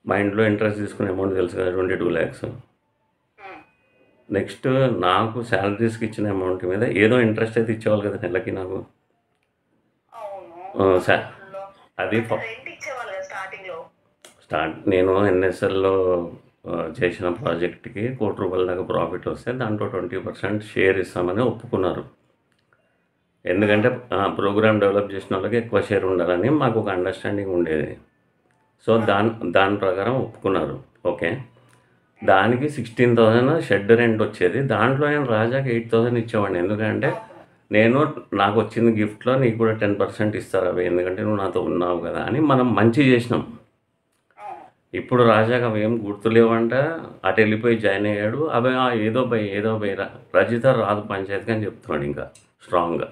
మా ఇంట్లో ఇంట్రెస్ట్ తీసుకునే అమౌంట్ తెలుసు కదా, 22 lakhs. నెక్స్ట్ నాకు శాలరీస్కి ఇచ్చిన అమౌంట్ మీద ఏదో ఇంట్రెస్ట్ అయితే ఇచ్చేవాళ్ళు కదా నెలకి నాకు. అది నేను ఎన్ఎస్ఎల్లో చేసిన ప్రాజెక్ట్కి ₹1,00,00,000 దాకా ప్రాఫిట్ వస్తే దాంట్లో 20% షేర్ ఇస్తామని ఒప్పుకున్నారు. ఎందుకంటే ప్రోగ్రామ్ డెవలప్ చేసిన వాళ్ళకి ఎక్కువ షేర్ ఉండాలని మాకు ఒక అండర్స్టాండింగ్ ఉండేది. సో దాని ప్రకారం ఒప్పుకున్నారు. ఓకే, దానికి 16,000 షెడ్ రెంట్ వచ్చేది. దాంట్లో నేను రాజాకి 8,000 ఇచ్చేవాడిని. ఎందుకంటే నాకు వచ్చింది గిఫ్ట్లో నీకు కూడా 10% ఇస్తారు అవి, ఎందుకంటే నువ్వు నాతో ఉన్నావు కదా అని మనం మంచి చేసినాం. ఇప్పుడు రాజాకి అవి ఏం గుర్తులేవంట, అటు వెళ్ళిపోయి జాయిన్ అయ్యాడు. అవి ఏదో బై రజిత రాదు పంచాయతీకి అని చెప్తున్నాడు ఇంకా స్ట్రాంగ్గా.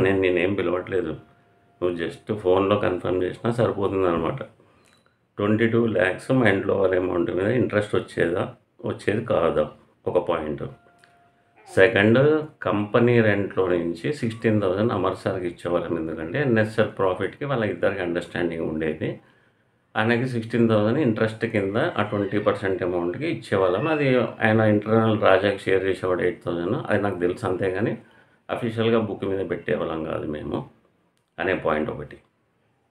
నేనేం పిలవట్లేదు, నువ్వు జస్ట్ ఫోన్లో కన్ఫర్మ్ చేసినా సరిపోతుంది అనమాట. 22 lakhs మా ఇంట్లో వాళ్ళ అమౌంట్ మీద ఇంట్రెస్ట్ వచ్చేది కాదా ఒక పాయింట్. సెకండ్, కంపెనీ రెంట్లో నుంచి 16,000 అమర్ సార్కి ఇచ్చేవాళ్ళం. ఎందుకంటే ఎన్ఎస్ఎల్ ప్రాఫిట్కి వాళ్ళ ఇద్దరికి అండర్స్టాండింగ్ ఉండేది. ఆయనకి 16,000 ఇంట్రెస్ట్ కింద ఆ 20% అమౌంట్కి ఇచ్చేవాళ్ళం. అది ఆయన ఇంటర్నల్ రాజాకి షేర్ చేసేవాడు 8,000. అది నాకు తెలుసు, అంతేగాని అఫీషియల్గా బుక్ మీద పెట్టేవాళ్ళం కాదు మేము అనే పాయింట్ ఒకటి.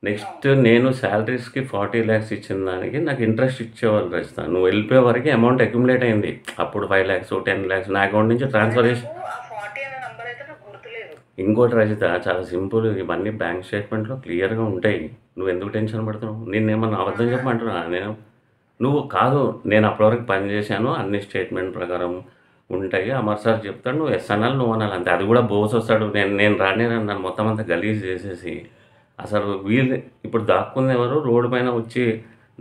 నెక్స్ట్, నేను శాలరీస్కి 40 lakhs ఇచ్చిన దానికి నాకు ఇంట్రెస్ట్ ఇచ్చేవాళ్ళు రజిత. నువ్వు వెళ్ళిపోయే వరకు అమౌంట్ అక్యుములేట్ అయింది. అప్పుడు 5 lakhs 10 lakhs నా అకౌంట్ నుంచి ట్రాన్స్ఫర్ చేసి. ఇంకోటి రజిత, చాలా సింపుల్, ఇవన్నీ బ్యాంక్ స్టేట్మెంట్లో క్లియర్గా ఉంటాయి. నువ్వు ఎందుకు టెన్షన్ పడుతున్నావు? నిన్నేమన్నా అబద్ధం చెప్పమంటున్నా నేను? నువ్వు కాదు, నేను అప్పటివరకు పని చేశాను, అన్ని స్టేట్మెంట్ ప్రకారం ఉంటాయి. అమర్ సార్ చెప్తాడు, నువ్వు ఎస్ఎన్ఎల్ నువ్వు అనాలి అంతే. అది కూడా బోస్ వస్తాడు, నేను నన్ను మొత్తం అంతా గలీజ్ చేసేసి. అసలు వీళ్ళు ఇప్పుడు దాక్కుంది ఎవరు? రోడ్డు పైన వచ్చి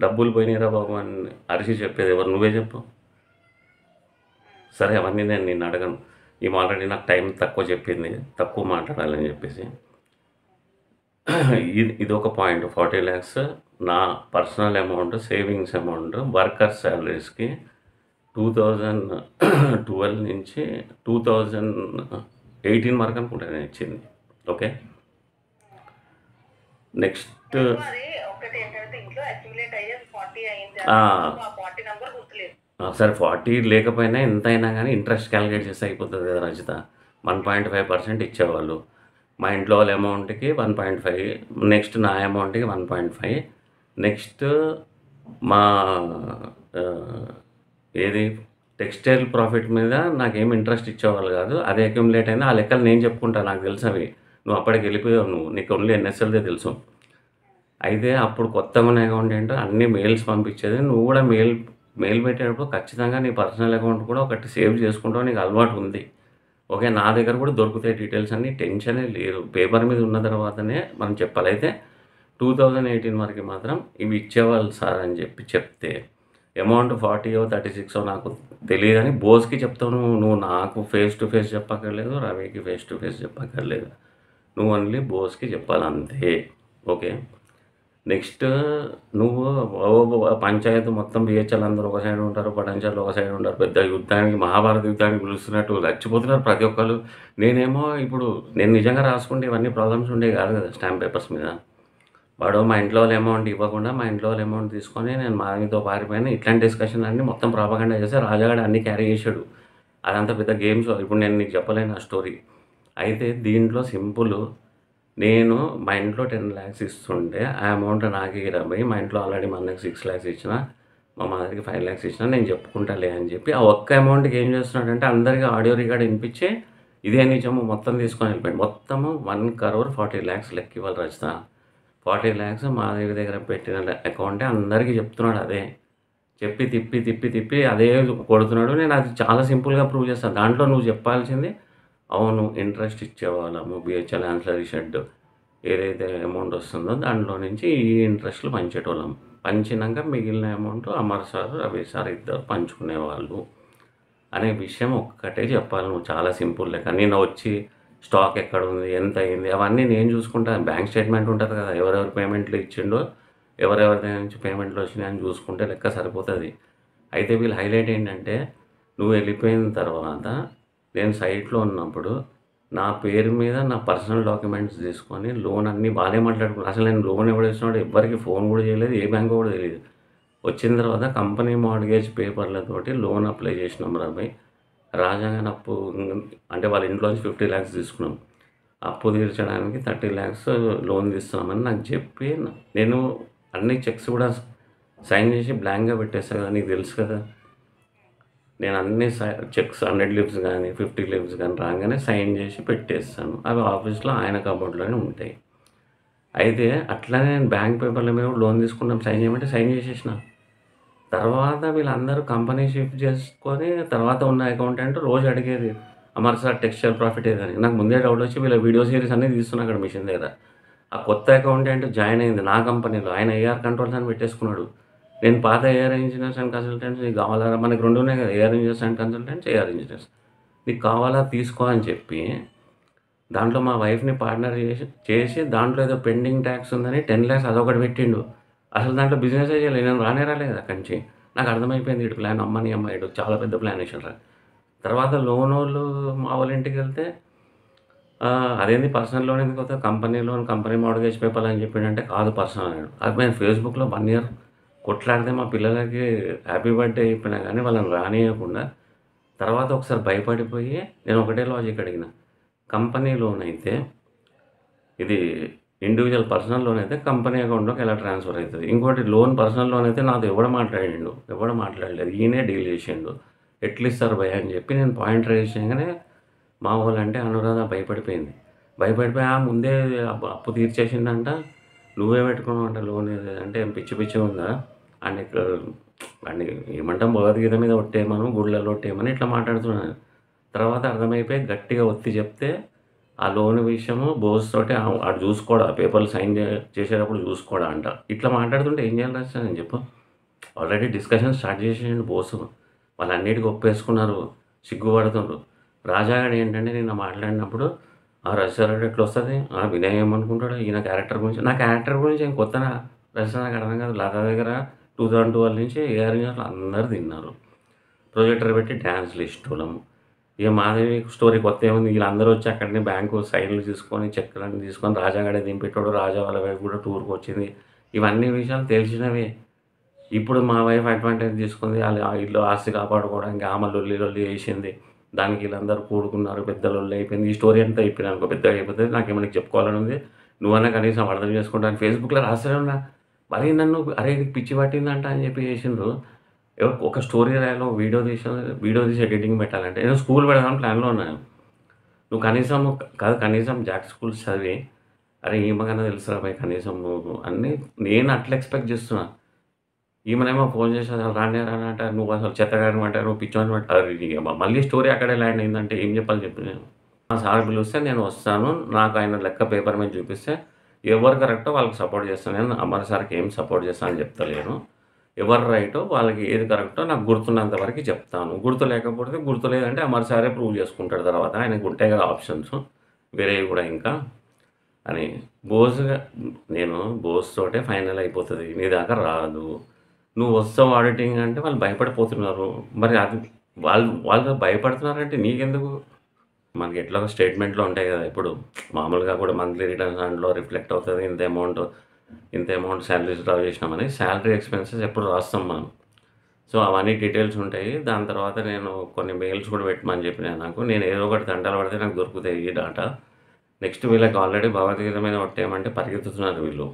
డబ్బులు పోయినాయిరా బాబు అని అరిచి చెప్పేది ఎవరు? నువ్వే చెప్పు. సరే, అవన్నీ నేను నిన్ను అడగను. ఈమె ఆల్రెడీ నాకు టైం తక్కువ మాట్లాడాలని చెప్పేసి. ఇది ఒక పాయింట్. 40 lakhs నా personal amount, savings amount, worker శాలరీస్కి 2012 నుంచి 2018 వరకు అనుకుంటా నేను ఇచ్చింది. ఓకే, నెక్స్ట్ సరే 40 లేకపోయినా ఎంతైనా కానీ ఇంట్రెస్ట్ క్యాలిక్యులేట్ చేస్తే అయిపోతుంది కదా రజిత. 1.5% ఇచ్చేవాళ్ళు. మా ఇంట్లో వాళ్ళ అమౌంట్కి 1.5, నెక్స్ట్ నా అమౌంట్కి 1.5, నెక్స్ట్ మా టెక్స్టైల్ ప్రాఫిట్ మీద నాకేం ఇంట్రెస్ట్ ఇచ్చేవాళ్ళు కాదు. అది అక్యుములేట్ అయింది. ఆ లెక్కలు నేను చెప్పుకుంటాను, నాకు తెలుసు అవి. నువ్వు అప్పటికి వెళ్ళిపోయావు, నీకు ఓన్లీ ఎన్ఎస్ఎల్దే తెలుసు. అయితే అప్పుడు కొత్తగా ఉన్న అకౌంట్ ఏంటో అన్ని మెయిల్స్ పంపించేది. నువ్వు కూడా మెయిల్ పెట్టేటప్పుడు ఖచ్చితంగా నీ పర్సనల్ అకౌంట్ కూడా ఒకటి సేవ్ చేసుకుంటావు, నీకు అలవాటు ఉంది. ఓకే, నా దగ్గర కూడా దొరుకుతాయి డీటెయిల్స్ అన్నీ, టెన్షనే లేదు. పేపర్ మీద ఉన్న తర్వాతనే మనం చెప్పాలి. అయితే 2018 వరకు మాత్రం ఇవి ఇచ్చేవాళ్ళు సార్ అని చెప్తే అమౌంట్ 40 36 నాకు తెలియదని బోస్కి చెప్తావు. నువ్వు నాకు ఫేస్ టు ఫేస్ చెప్పక్కర్లేదు, రవికి ఫేస్ టు ఫేస్ చెప్పక్కర్లేదు. నువ్వు ఓన్లీ బోస్కి చెప్పాలి అంతే. ఓకే, నెక్స్ట్ నువ్వు పంచాయతీ మొత్తం బిహెచ్ఎల్ అందరూ ఒక సైడ్ ఉంటారు, పటాన్చార్లు ఒక సైడ్ ఉంటారు. పెద్ద యుద్ధానికి, మహాభారత యుద్ధానికి పిలుస్తున్నట్టు చచ్చిపోతున్నారు ప్రతి ఒక్కరు. ఇప్పుడు నేను నిజంగా రాసుకుంటే ఇవన్నీ ప్రాబ్లమ్స్ ఉండేవి కాదు కదా స్టాంప్ పేపర్స్ మీద. వాడు మా ఇంట్లో వాళ్ళ అమౌంట్ ఇవ్వకుండా మా ఇంట్లో వాళ్ళ అమౌంట్ తీసుకొని నేను మాతో పారిపోయినా. ఇట్లాంటి డిస్కషన్ అన్నీ మొత్తం ప్రాపగండా చేస్తే రాజాగాడు అన్నీ క్యారీ చేశాడు. అదంతా పెద్ద గేమ్స్. ఇప్పుడు నేను నీకు చెప్పలేను ఆ స్టోరీ. అయితే దీంట్లో సింపుల్, నేను మా ఇంట్లో 10 lakhs ఇస్తుంటే ఆ అమౌంట్ నాకు ఇరవై, మా ఇంట్లో ఆల్రెడీ మా అన్నకి 6 lakhs ఇచ్చిన, మా మదర్కి 5 lakhs ఇచ్చిన, నేను చెప్పుకుంటాలే అని చెప్పి ఆ ఒక్క అమౌంట్కి ఏం చేస్తున్నాడంటే అందరికీ ఆడియో రికార్డ్ వినిపించి ఇదే నిజము మొత్తం తీసుకొని వెళ్ళిపోయాడు. మొత్తము 1,40 lakhs లెక్క ఇవ్వాలి రచిత. 40 lakhs మా దగ్గర పెట్టిన అకౌంటే అందరికీ చెప్తున్నాడు. అదే చెప్పి తిప్పి అదే కొడుతున్నాడు. నేను అది చాలా సింపుల్గా ప్రూవ్ చేస్తాను. దాంట్లో నువ్వు చెప్పాల్సింది, అవును ఇంట్రెస్ట్ ఇచ్చేవాళ్ళము, బిహెచ్ఎల్ ఆన్సిలరీ షెడ్ ఏదైతే అమౌంట్ వస్తుందో దాంట్లో నుంచి ఈ ఇంట్రెస్ట్లు పంచేటోళ్ళం. పంచినాక మిగిలిన amount Amar sir, Ravi sir ఇద్దరు పంచుకునేవాళ్ళు అనే విషయం ఒక్కటే చెప్పాలి. నువ్వు చాలా సింపుల్ లెక్క. నేను వచ్చి స్టాక్ ఎక్కడ ఉంది, ఎంత అయింది, అవన్నీ నేను చూసుకుంటాను. బ్యాంక్ స్టేట్మెంట్ ఉంటుంది కదా, ఎవరెవరు పేమెంట్లు ఇచ్చిండో, ఎవరెవరి దగ్గర నుంచి పేమెంట్లు వచ్చినాయని చూసుకుంటే లెక్క సరిపోతుంది. అయితే వీళ్ళు హైలైట్ ఏంటంటే, నువ్వు వెళ్ళిపోయిన తర్వాత నేను సైట్లో ఉన్నప్పుడు నా పేరు మీద నా పర్సనల్ డాక్యుమెంట్స్ తీసుకొని లోన్ అన్నీ వాళ్ళే మాట్లాడుకున్నారు. అసలు నేను లోన్ ఎవడిస్తున్నాడో ఎవ్వరికీ ఫోన్ కూడా చేయలేదు. ఏ బ్యాంకో కూడా తెలీదు. వచ్చిన తర్వాత కంపెనీ మార్ట్‌గేజ్ పేపర్‌లతోటి లోన్ అప్లై చేసినాం రవి. రాజాగాని అప్పు అంటే వాళ్ళ ఇంట్లోంచి 50,00,000 తీసుకున్నాం. అప్పు తీర్చడానికి 30,00,000 లోన్ తీస్తున్నామని నాకు చెప్పి, నేను అన్ని చెక్స్ కూడా సైన్ చేసి బ్లాంక్‌గా పెట్టేస్తా కదా! నీకు తెలుసు కదా! నేను అన్ని చెక్స్ 100 లీవ్స్ గానీ, 50 లీవ్స్ గానీ రాంగానే సైన్ చేసి పెట్టేస్తాను. అవి ఆఫీస్‌లో ఆయన కబోర్డ్‌లోనే ఉంటాయి. అయితే అట్లనే నేను బ్యాంక్ పేపర్ల మీద కూడా లోన్ తీసుకున్నాం సైన్ చేయమంటే సైన్ చేసేసిన. తర్వాత వీళ్ళందరూ కంపెనీ షిఫ్ట్ చేసుకొని తర్వాత ఉన్న అకౌంటెంట్ రోజు అడిగేది, అమర్ సార్ టెక్స్టైల్ ప్రాఫిట్ ఏదని. నాకు ముందే డౌట్ వచ్చి వీళ్ళ వీడియో సీరీస్ అన్నీ తీస్తున్నా అక్కడ మిషన్ దగ్గర. ఆ కొత్త అకౌంటెంట్ జాయిన్ అయింది నా కంపెనీలో. ఆయన ఏఆర్ కంట్రోల్స్ అని పెట్టేసుకున్నాడు. నేను పాత ఏఆర్ ఇంజినీర్స్ అండ్ కన్సల్టెంట్స్ నీకు కావాలా? మనకి 2 ఉన్నాయి కదా! AR engineers and consultants, AR engineers. నీకు కావాలా తీసుకో అని చెప్పి, దాంట్లో మా వైఫ్‌ని పార్ట్నర్ చేసి దాంట్లో ఏదో పెండింగ్ టాక్స్ ఉందని 10,00,000 అదొకటి పెట్టిండు. అసలు దాంట్లో బిజినెసే చేయలేదు. నేను రానే రాలేదు అక్కడి నుంచి. నాకు అర్థమైపోయింది ఈడి ప్లాన్ అమ్మని అమ్మ ఈడు చాలా పెద్ద ప్లాన్ ఏసిండ్రా. తర్వాత లోనోళ్ళు మా వాళ్ళ ఇంటికెళ్తే అదేంది పర్సనల్ లోన్ ఎందుకు అవుతది? కంపెనీ లోన్, కంపెనీ మార్ట్‌గేజ్ పేపర్లు అని చెప్పిండంటే కాదు పర్సనల్ అన్నాడు. అది నేను ఫేస్‌బుక్‌లో 1 ఇయర్ కొట్లాడితే మా పిల్లలకి హ్యాపీ బర్త్‌డే చెప్పినా గానీ వాళ్ళని రానీయకుండా తర్వాత ఒకసారి భయపడిపోయి నేను ఒకటే లాజిక్ అడిగిన. కంపెనీ లోన్ అయితే ఇది ఇండివిడ్యువల్ పర్సనల్ లోన్ అయితే కంపెనీ అకౌంట్‌లోకి ఎలా ట్రాన్స్‌ఫర్ అయితది? ఇంకోటి లోన్ పర్సనల్ లోన్ అయితే నాతో ఎవడు మాట్లాడిండు? ఎవడు మాట్లాడలేదు. ఈయనే డీల్ చేసిండు. ఎట్లిస్తారు భయ్యా అని చెప్పి నేను పాయింట్ రైజ్ చేయంగానే మా వోళ్ళంటే అనురాధ భయపడిపోయింది. భయపడిపోయి ముందే అప్పు తీర్చేసిండంట. నువ్వే పెట్టుకున్నావంట లోన్ అంటే ఏం పిచ్చి పిచ్చిగా ఉందా? ఆడిని ఆడిని ఏమంటాం భగవద్గీత మీద ఒట్టేయమను, గుళ్ళలో ఒట్టేయమని ఇట్లా మాట్లాడుతున్నాను. తర్వాత అర్థమైపోయి గట్టిగా ఒత్తి చెప్తే ఆ లోన్ విషయము బోస్తోటి ఆడు చూసుకోడా పేపర్లు సైన్ చేసేటప్పుడు చూసుకోడా అంట. ఇట్లా మాట్లాడుతుంటే ఏం చేయాలి రాజా నేను చెప్పు? ఆల్రెడీ డిస్కషన్ స్టార్ట్ చేసేసిండు బోసు. వాళ్ళన్నిటికి ఒప్పేసుకున్నారు. సిగ్గుపడుతుండ్రు. రాజాగాడు ఏంటంటే నిన్న మాట్లాడినప్పుడు రెస్టారెంట్ ఎట్లొస్తది? వినయ్ ఏమనుకుంటాడు? ఈయన క్యారెక్టర్ గురించి నా క్యారెక్టర్ గురించి ఏం కొత్తనా? నాకు అర్థం కాదు. లతా దగ్గర 2012 నుంచి ఏఆర్ ఇంజినీర్లు అందరూ తిన్నారు. ప్రొజెక్టర్ పెట్టి డాన్స్‌లు ఇష్టోళ్ళము. ఇక మాధవి స్టోరీ కొత్త ఏముంది? వీళ్ళందరూ వచ్చి అక్కడనే బ్యాంకు సైన్‌లు తీసుకొని, చెక్కులన్నీ తీసుకొని రాజాగాడే దింపేటోడు. రాజా వాళ్ళ వైఫ్ కూడా టూర్‌కొచ్చింది. ఇవన్నీ విషయాలు తెలిసినవే. ఇప్పుడు మా వైఫ్ అడ్వాంటేజ్ తీసుకుంది. ఇల్లు ఆస్తి కాపాడుకోవడానికి ఆమె లొల్లి లొల్లి చేసింది. దానికి వీళ్ళందరూ కూడుకున్నారు. పెద్ద లొల్లి అయిపోయింది. ఈ స్టోరీ అంతా చెప్పినానుకో పెద్దగా అయిపోతది. నాకేమైనా చెప్పుకోవాలని ఉంది. నువ్వన్నా కనీసం అర్థం చేసుకుంటా అని ఫేస్‌బుక్‌లో రాస్తూనే ఉన్నా. మరి నన్ను అరే నీకు పిచ్చి పట్టిందంట అని చెప్పి చేసిండ్రు. ఒక స్టోరీ రాయాలో, వీడియో తీసి ఎడిటింగ్ పెట్టాలంటే నేను స్కూల్ పెడదామని ప్లాన్‌లో ఉన్నాను. నువ్వు కనీసం కనీసం జాక్ స్కూల్స్ చదివి, అరే ఈమెకన్నా తెలుసురా భయ్ కనీసం నువ్వు అని నేను అట్లా ఎక్స్‌పెక్ట్ చేస్తున్నా. ఈమెనేమో ఫోన్ చేసి అసలు రానే రానంట, నువ్వు అసలు చెత్తగాడివంట, నువ్వు పిచ్చోనివంట. మళ్ళీ స్టోరీ అక్కడే ల్యాండ్ అయిందంటే ఏం చెప్పాలి చెప్పు నేను? మా సార్ పిలిస్తే నేను వస్తాను. నాకు ఆయన లెక్క పేపర్ మీద చూపిస్తే ఎవరు కరెక్టో వాళ్ళకి సపోర్ట్ చేస్తాను. నేను అమర్ సార్‌కి ఏం సపోర్ట్ చేస్తా అని చెప్తలేను. ఎవరు రైటో వాళ్ళకి ఏది కరెక్టో నాకు గుర్తున్నంత వరకు చెప్తాను. గుర్తు లేకపోతే గుర్తు లేదంటే అమర్ సారే ప్రూవ్ చేసుకుంటాడు తర్వాత. ఆయనకు ఉంటాయి కదా ఆప్షన్స్ వేరేవి కూడా ఇంకా అని. నేను బోస్ తోటే ఫైనల్ అయిపోతది. నీ దాకా రాదు. నువ్వు వస్తావు ఆడిటింగ్ అంటే వాళ్ళు భయపడిపోతున్నారు. మరి అది వాళ్ళు భయపడుతున్నారంటే నీకెందుకు? మనకి ఎట్లాగో స్టేట్మెంట్‌లో ఉంటాయి కదా! ఇప్పుడు మామూలుగా కూడా మంత్లీ రిటర్న్స్ దాంట్లో రిఫ్లెక్ట్ అవుతది. ఇంత అమౌంట్ సాలరీస్ డ్రా చేసినామని. సాలరీ ఎక్స్‌పెన్సెస్ ఎప్పుడు రాస్తాం మనం. సో, అవన్నీ డీటెయిల్స్ ఉంటాయి. దాని తర్వాత నేను కొన్ని మెయిల్స్ కూడా పెట్టమని చెప్పినా నాకు. నేను ఏదో ఒకటి తంటాలు పడితే నాకు దొరుకుతాయి ఈ డాటా. నెక్స్ట్ వీళ్ళకి ఆల్రెడీ భగవద్గీత మీద ఒట్టేయమంటే పరిగెత్తుతున్నారు వీళ్ళు.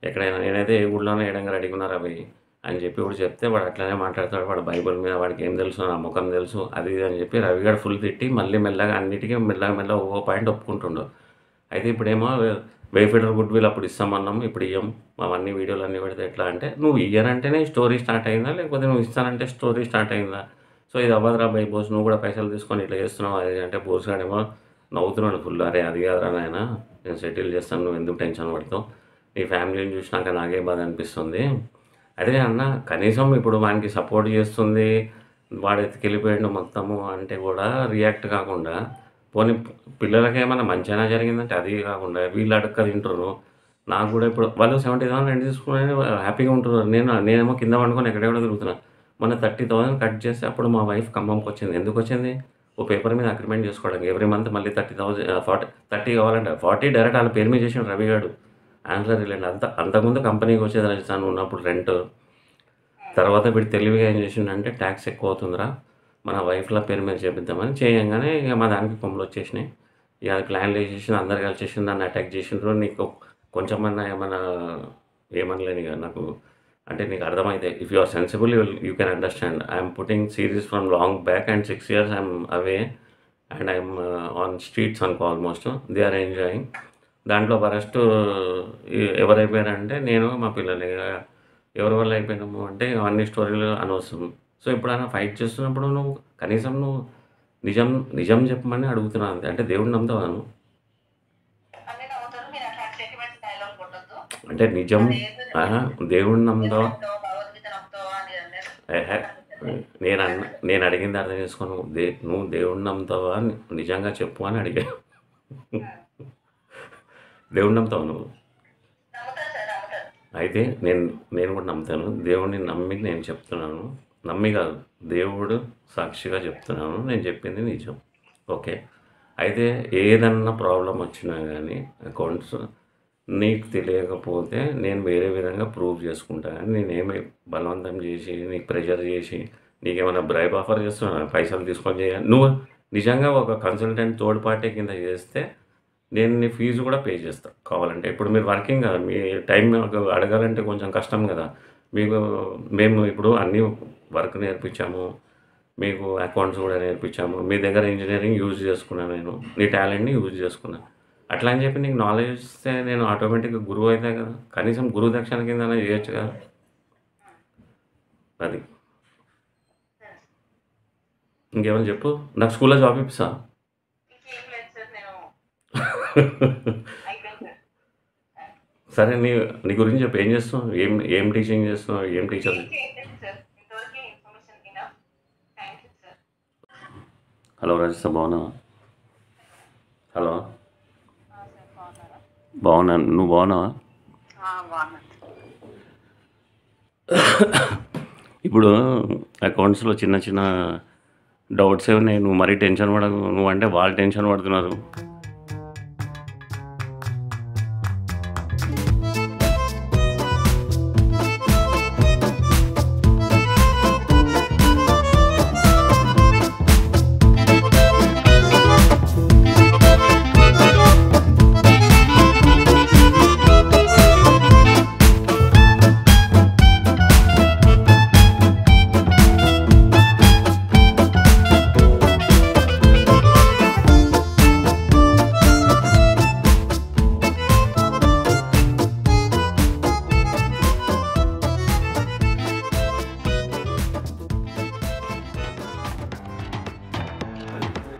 ఎక్కడైనా నేనైతే ఏ గుడిలోనో ఏయడంగా రెడీగా ఉన్నారా భయ్ అని చెప్పి కూడా చెప్తే వాడు అట్లనే మాట్లాడతాడు. వాడు బైబిల్ మీద వాడికి ఏం తెలుసు, నా ముఖం తెలుసు అది ఇది అని చెప్పి రవిగాడు ఫుల్ తిట్టి మళ్ళీ మెల్లగా అన్నిటికీ మెల్లగా ఒక్కో పాయింట్ ఒప్పుకుంటుండు. అయితే ఇప్పుడేమో వేఫెడర్ గుడ్ విల్ అప్పుడు ఇస్తామన్నాము. ఇప్పుడు ఇయ్యం. అవన్నీ వీడియోలన్నీ పెడితే ఎట్లా అంటే నువ్వు ఇయ్యనంటేనే స్టోరీ స్టార్ట్ అయిందా? లేకపోతే నువ్వు ఇస్తానంటే స్టోరీ స్టార్ట్ అయిందా? సో, ఇది అవ్వదురా భయ్ బోస్ నువ్వు కూడా పైసలు తీసుకొని ఇట్లా చేస్తున్నావు అది అంటే బోస్‌గాడేమో నవ్వుతున్నాడు ఫుల్. అరే అది కాదురా నాయనా నేను సెటిల్ చేస్తాను. నువ్వు ఎందుకు టెన్షన్ పడతావు? నీ ఫ్యామిలీని చూసినాక నాకే బాధ అనిపిస్తుంది. అదే అన్న కనీసం ఇప్పుడు వానికి సపోర్ట్ చేస్తుంది. వాడు ఎత్తుకెళ్ళిపోయిండు మొత్తము అంటే కూడా రియాక్ట్ కాకుండా పోనీ పిల్లలకేమన్నా మంచైనా జరిగిందంటే అది కాకుండా వీళ్ళు అడక్క తింటుర్రు. నాకు కూడా ఇప్పుడు వాళ్ళు 70,000 రెంట్ తీసుకొని హ్యాపీగా ఉంటున్నారు. నేనేమో కింద పండుకొని ఎక్కడెక్కడో తిరుగుతున్నా. మొన్న 30,000 కట్ చేస్తే అప్పుడు మా వైఫ్ ఖమ్మంకొచ్చింది. ఎందుకొచ్చింది? ఓ పేపర్ మీద అగ్రిమెంట్ చేసుకోవడానికి ఎవ్రీ మంత్ మళ్ళీ 30 కావాలంటే 40 డైరెక్ట్ వాళ్ళ పేరు మీద చేసిన రవి గారు ఆన్సర్ లేండి. అంతకుముందు కంపెనీకి వచ్చేది రాజస్థాన్ ఉన్నప్పుడు రెంట్. తర్వాత వీడు తెలివిగా ఏం చేసిండంటే ట్యాక్స్ ఎక్కువ అవుతుందిరా మన వైఫ్ల పేరు మీద చేపిద్దామని చేయంగానే ఇక మా దానికి కొమ్ములు వచ్చేసినాయి. ఇక అది ప్లాన్లు వేసేసింది, అందరు కలిసి చేసింది, నన్ను అటాక్ చేసిండ్రు. నీకు కొంచెమన్నా ఏమన్నా ఏమనలేని ఇక నాకు అంటే నీకు అర్థమైతే if you are sensible you can understand. I'm putting series from long back and 6 years I'm away and I'm on streets అనుకో ఆల్మోస్ట్ దే ఆర్ ఎంజాయింగ్. దాంట్లో ఫస్ట్ ఎవరైపోయారంటే నేను మా పిల్లలు. ఎవరి వల్ల అయిపోయినాము అంటే అన్ని స్టోరీలు అనవసరం. సో ఎప్పుడైనా ఫైట్ చేస్తున్నప్పుడు నువ్వు కనీసం నువ్వు నిజం చెప్పమని అడుగుతున్నాను అంతే. అంటే దేవుడిని నమ్ముతావా నువ్వు? అంటే నిజం దేవుడిని నమ్ముతావా? నేను అడిగింది అర్థం చేసుకోను. నువ్వు దేవుడిని నమ్ముతావా అని నిజంగా చెప్పు అని అడిగా. దేవుడిని నమ్ముతావా నువ్వు? అయితే నేను కూడా నమ్ముతాను. దేవుడిని నమ్మి నేను చెప్తున్నాను. నమ్మి కాదు, దేవుడు సాక్షిగా చెప్తున్నాను. నేను చెప్పింది నిజం. ఓకే. అయితే ఏదన్నా ప్రాబ్లం వచ్చినా కానీ అకౌంట్స్ నీకు తెలియకపోతే నేను వేరే విధంగా ప్రూవ్ చేసుకుంటా. కానీ నేనేమి బలవంతం చేసి నీకు ప్రెషర్ చేసి నీకేమైనా బ్రైబ్ ఆఫర్ చేస్తున్నా పైసలు తీసుకొని చేయాలి. నువ్వు నిజంగా ఒక కన్సల్టెంట్ థర్డ్ పార్టీ కింద చేస్తే నేను నీ ఫీజు కూడా పే చేస్తాను కావాలంటే. ఇప్పుడు మీరు వర్కింగ్ కదా, మీ టైం అడగాలంటే కొంచెం కష్టం కదా మీకు. మేము ఇప్పుడు అన్నీ వర్క్ నేర్పించాము, మీకు అకౌంట్స్ కూడా నేర్పించాము. మీ దగ్గర ఇంజనీరింగ్ యూజ్ చేసుకున్నాను, నేను నీ టాలెంట్ని యూజ్ చేసుకున్నాను. అట్లా అని చెప్పి నీకు నాలెడ్జ్ ఇస్తే నేను ఆటోమేటిక్గా గురువు అవుతాయి కదా. కనీసం గురువు దక్షిణ కింద చేయొచ్చు కదా. అది ఇంకేమైనా చెప్పు. నాకు స్కూల్లో జాబ్ ఇప్పిస్తా. సరే నీ గురించి చెప్పు. ఏం చేస్తున్నావు? ఏం టీచింగ్ చేస్తున్నావు? ఏం టీచర్? హలో రాజస్థాన్, బాగున్నావా? హలో, బాగున్నాను. నువ్వు బాగున్నావా? ఇప్పుడు అకౌంట్స్లో చిన్న చిన్న డౌట్స్ ఏమన్నాయి. నువ్వు మరీ టెన్షన్ పడకు. నువ్వు అంటే వాళ్ళు టెన్షన్ పడుతున్నారు.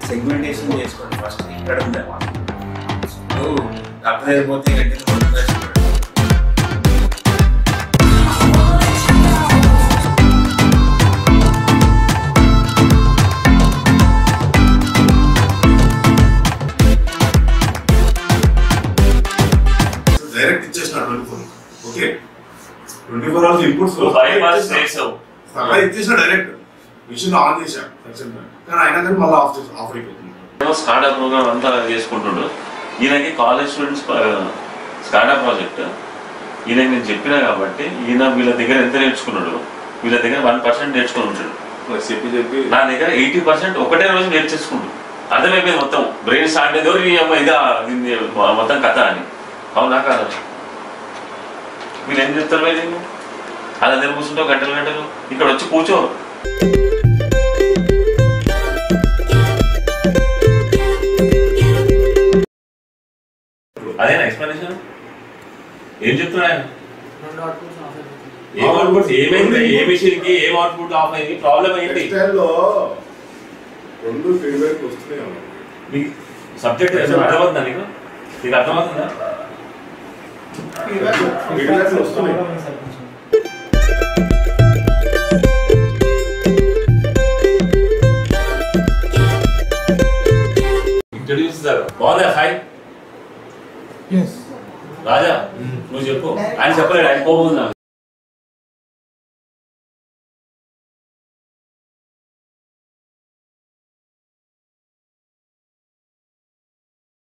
సెగ్మెంటేషన్ చేసుకోండి ఫస్ట్. ఇక్కడ ఉంది నువ్వు డాక్టర్ అయిపోతే డైరెక్ట్ ఇచ్చేసిన 24. ఓకే, 24 hours ఇన్పుట్స్ ఇచ్చేసిన డైరెక్ట్ మిషన్ ఆన్ చేశాను. కానీ అయినా కానీ మళ్ళీ ఆఫ్ అయిపోతుంది. స్కాడా ప్రోగ్రామ్ అంతా చేసుకుంటుండ్రు. ఈయనకి కాలేజ్ స్టూడెంట్స్ స్కాడా ప్రాజెక్ట్ ఈయనకి నేను చెప్పినా కాబట్టి ఈయన వీళ్ళ దగ్గర ఎంత నేర్చుకున్నాడు, వీళ్ళ దగ్గర 1% నేర్చుకుని ఉంటాడు. చెప్పి నా దగ్గర 80% ఒకటే రోజు నేర్చేసుకుంటాడు. అర్థమైపోయింది మొత్తం. బ్రెయిన్ స్టార్ట్ అయ్యేదో ఇదా మొత్తం కథ అని. అవునా కాదు? మీరు ఏం చెప్తారు? నేను అలా దగ్గర కూర్చుంటావు గంటలు. ఇక్కడ వచ్చి కూర్చో. అదేనా ఎక్స్ప్లెనేషన్? ఏం చెప్తున్నా? ఏమైంది? ఏ మిషన్ కి ఏం అవుట్పుట్ ఆఫ్ అయింది? ప్రాబ్లం ఏంటి? మీకు సబ్జెక్ట్ అర్థమవుతుందా? నీకు అర్థమవుతుందా? ఇంట్రడ్యూస్ బాగుందా? హాయ్ రాజా, నువ్వు చెప్పు. ఆయన చెప్పలేడు, ఆయన కోపం.